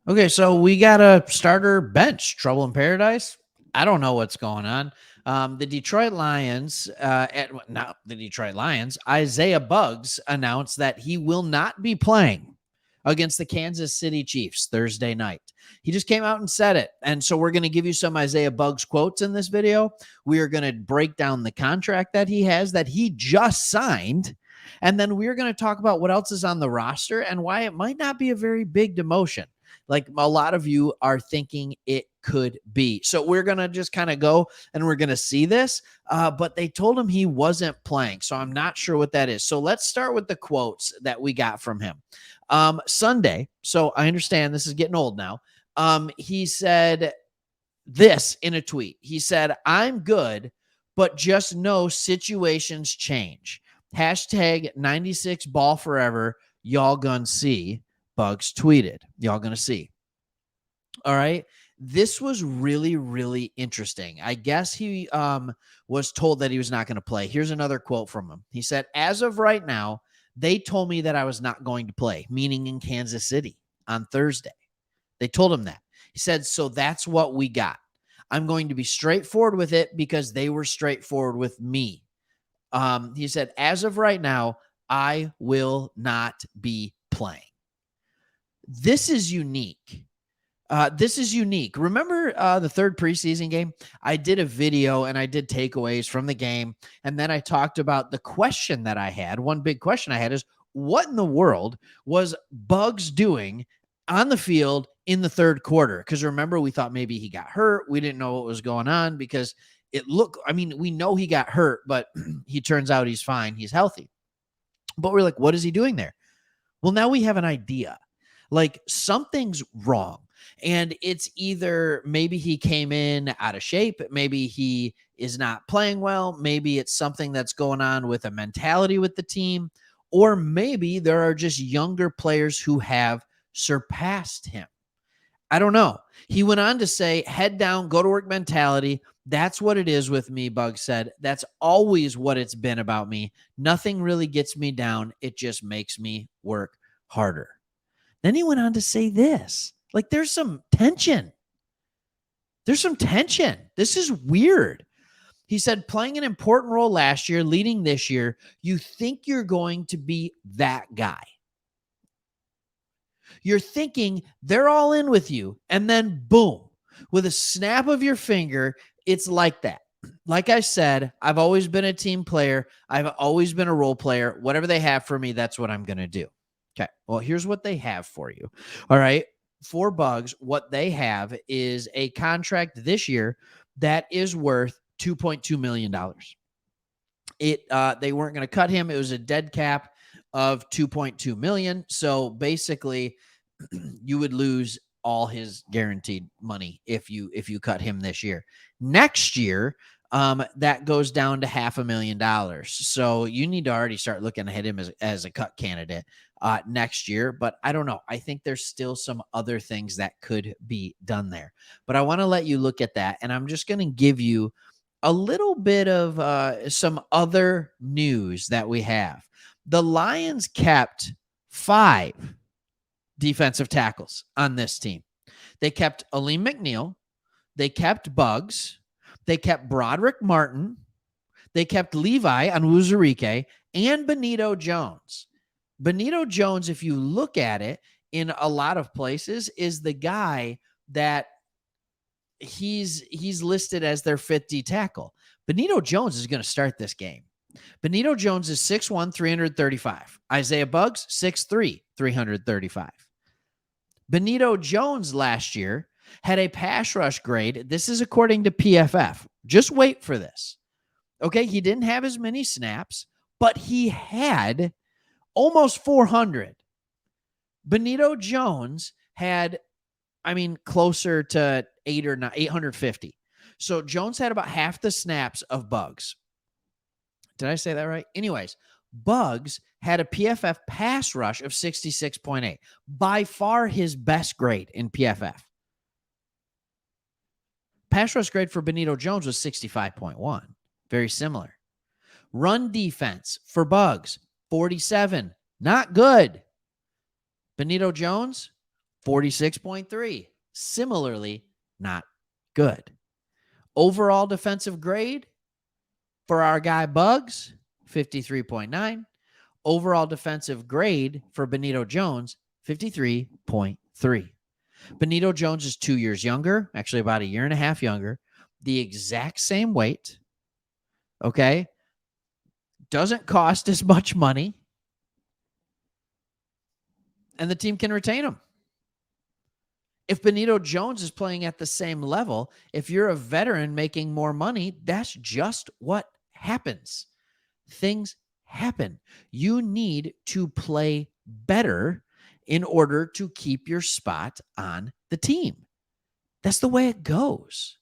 Okay, so we got a starter bench. Trouble in paradise? I don't know what's going on. The Detroit Lions, not the Detroit Lions, Isaiah Buggs announced that he will not be playing against the Kansas City Chiefs Thursday night. He just came out and said it. And so we're going to give you some Isaiah Buggs quotes in this video. We are going to break down the contract that he has that he just signed. And then we're going to talk about what else is on the roster and why it might not be a very big demotion like a lot of you are thinking it could be. So we're going to just kind of go and we're going to see this. But they told him he wasn't playing. So I'm not sure what that is. So let's start with the quotes that we got from him. Sunday. So I understand this is getting old now. He said this in a tweet. He said, "I'm good, but just know situations change. Hashtag 96 ball forever. Y'all gonna see." Bugs tweeted. Y'all gonna see. All right. This was really, really interesting. I guess he was told that he was not going to play. Here's another quote from him. He said, "As of right now, they told me that I was not going to play," meaning in Kansas City on Thursday. They told him that. He said, "So that's what we got. I'm going to be straightforward with it because they were straightforward with me." He said, "As of right now, I will not be playing." This is unique. This is unique. Remember the third preseason game? I did a video and I did takeaways from the game. And then I talked about the question that I had. One big question I had is, what in the world was Bugs doing on the field in the third quarter? Because remember, we thought maybe he got hurt. We didn't know what was going on because we know he got hurt, but he turns out he's fine. He's healthy. But we're like, what is he doing there? Well, now we have an idea. Like something's wrong. And it's either maybe he came in out of shape, maybe he is not playing well, maybe it's something that's going on with a mentality with the team, or maybe there are just younger players who have surpassed him. I don't know. He went on to say, "Head down, go to work mentality. That's what it is with me," Bug said. "That's always what it's been about me. Nothing really gets me down. It just makes me work harder." Then he went on to say this. Like there's some tension. There's some tension. This is weird. He said, "Playing an important role last year, leading this year, you think you're going to be that guy. You're thinking they're all in with you, and then boom, with a snap of your finger, it's like that." Like I said, I've always been a team player. I've always been a role player. Whatever they have for me, that's what I'm going to do. Okay. Well, here's what they have for you. All right. For Bugs, what they have is a contract this year that is worth $2.2 million. They weren't going to cut him. It was a dead cap of 2.2 million. So basically, you would lose all his guaranteed money if you cut him this year. Next year, that goes down to $500,000. So you need to already start looking at him as a cut candidate next year. But I don't know. I think there's still some other things that could be done there. But I want to let you look at that. And I'm just going to give you a little bit of some other news that we have. The Lions kept 5 defensive tackles on this team. They kept Aleem McNeil. They kept Bugs. They kept Broderick Martin. They kept Levi Onwuzurike and Bonito Jones. Bonito Jones, if you look at it in a lot of places, is the guy that he's listed as their 5th D tackle. Bonito Jones is going to start this game. Bonito Jones is 6'1", 335. Isaiah Buggs, 6'3", 335. Bonito Jones last year had a pass rush grade. This is according to PFF. Just wait for this. Okay, he didn't have as many snaps, but he had almost 400. Bonito Jones had, closer to 850. So Jones had about half the snaps of Bugs. Did I say that right? Anyways, Bugs had a PFF pass rush of 66.8, by far his best grade in PFF. Pass rush grade for Bonito Jones was 65.1, very similar. Run defense for Bugs, 47, not good. Bonito Jones, 46.3. Similarly, not good. Overall defensive grade for our guy Bugs, 53.9. Overall defensive grade for Bonito Jones, 53.3. Bonito Jones is 2 years younger, actually about a year and a half younger, the exact same weight. Okay. Doesn't cost as much money. And the team can retain him. If Bonito Jones is playing at the same level, if you're a veteran making more money, that's just what happens. Things happen. You need to play better in order to keep your spot on the team. That's the way it goes.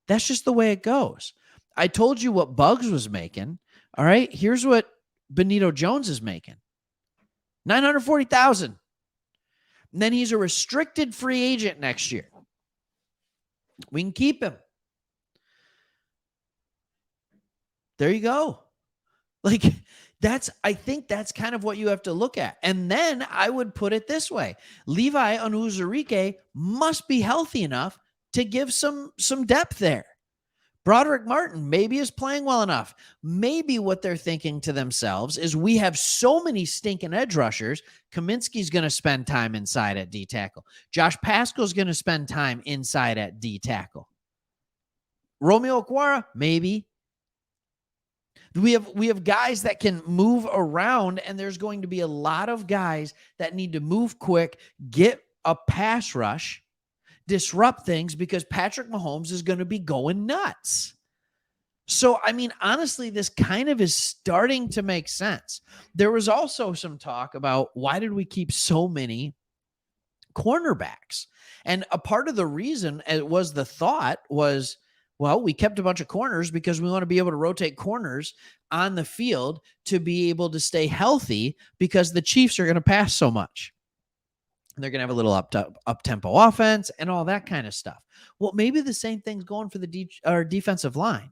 That's just the way it goes. I told you what Bugs was making. All right. Here's what Bonito Jones is making. $940,000. And then he's a restricted free agent next year. We can keep him. There you go. Like, I think that's kind of what you have to look at. And then I would put it this way. Levi Onwuzurike must be healthy enough to give some depth there. Broderick Martin maybe is playing well enough. Maybe what they're thinking to themselves is we have so many stinking edge rushers. Kaminsky's going to spend time inside at D tackle. Josh Pascal's going to spend time inside at D tackle. Romeo Okwara, maybe. We have guys that can move around, and there's going to be a lot of guys that need to move quick, get a pass rush, disrupt things, because Patrick Mahomes is going to be going nuts. So, I mean, honestly, this kind of is starting to make sense. There was also some talk about why did we keep so many cornerbacks? And a part of the reason was the thought was, well, we kept a bunch of corners because we want to be able to rotate corners on the field to be able to stay healthy because the Chiefs are going to pass so much. They're going to have a little up-tempo offense and all that kind of stuff. Well, maybe the same thing's going for the defensive line.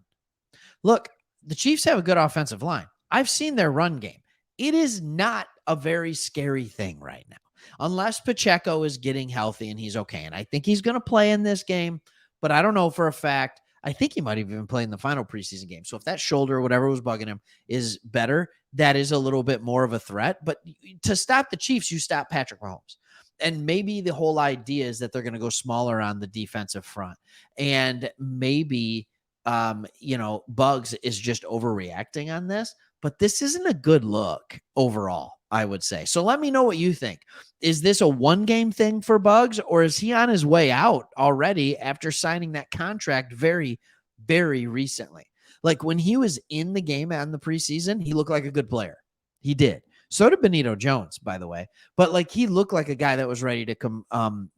Look, the Chiefs have a good offensive line. I've seen their run game. It is not a very scary thing right now, unless Pacheco is getting healthy and he's okay. And I think he's going to play in this game, but I don't know for a fact. I think he might have even played in the final preseason game. So if that shoulder or whatever was bugging him is better, that is a little bit more of a threat. But to stop the Chiefs, you stop Patrick Mahomes. And maybe the whole idea is that they're going to go smaller on the defensive front. And maybe, Bugs is just overreacting on this. But this isn't a good look overall, I would say. So let me know what you think. Is this a one-game thing for Bugs, or is he on his way out already after signing that contract very, very recently? Like when he was in the game and the preseason, he looked like a good player. He did. So did Bonito Jones, by the way. But like he looked like a guy that was ready to come.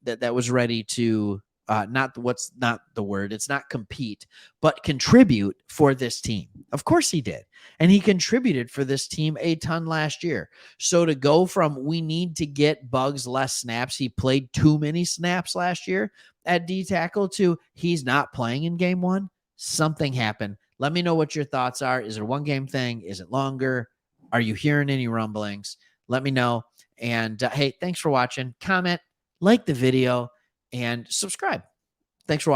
That was ready to it's not compete, but contribute for this team. Of course he did. And he contributed for this team a ton last year. So to go from we need to get Bugs less snaps, he played too many snaps last year at D tackle, to he's not playing in game one, something happened. Let me know what your thoughts are. Is it a one-game thing? Is it longer? Are you hearing any rumblings? Let me know. And hey, thanks for watching. Comment, like the video, and subscribe. Thanks for watching.